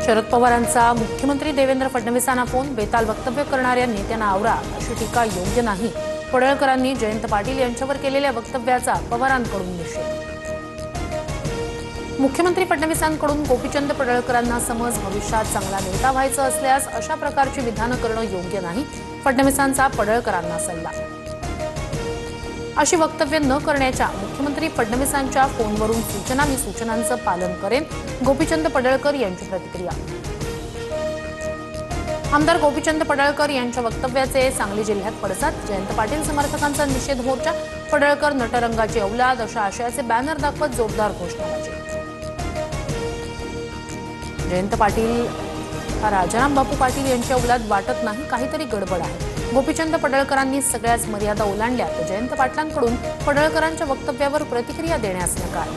शरद पवारांचा मुख्यमंत्री देवेंद्र फडणवीसांना फोन, बेताल वक्तव्य करणाऱ्या नेत्यांना आवरा अशी टीका योग्य नाही। पडळकरांनी जयंत पाटील यांच्यावर केलेल्या वक्तव्याचा पवारांकडून निषेध। मुख्यमंत्री फडणवीसांकडून गोपीचंद पडळकरांना समज, भविष्यात चांगला नेता व्हायचं असल्यास अशा प्रकारची विधानं करणं योग्य नाही। फडणवीसांचा पडळकरांना सल्ला। अशी वक्तव्य न करण्याच्या मुख्यमंत्री फडणवीसांच्या फोनवरून सूचना, मी सूचनांचं पालन करेन। गोपीचंद पडळकर यांची प्रतिक्रिया। आमदार गोपीचंद पडळकर यांच्या वक्तव्याचे सांगली जिल्ह्यात पडसाद। जयंत पाटील समर्थकांचा निषेध मोर्चा। पडळकर नटरंगाची औलाद अशा आशयाचे बॅनर दाखवत जोरदार घोषणाबाजी। जयंत पाटील हा राजाराम बापू पाटील यांच्या औलाद वाटत नाही, काहीतरी गडबड आहे। गोपीचंद पडळकरांनी सगळ्याच मर्यादा ओलांडल्या तर जयंत पाटलांकडून पडळकरांच्या वक्तव्यावर प्रतिक्रिया देण्यास नकार।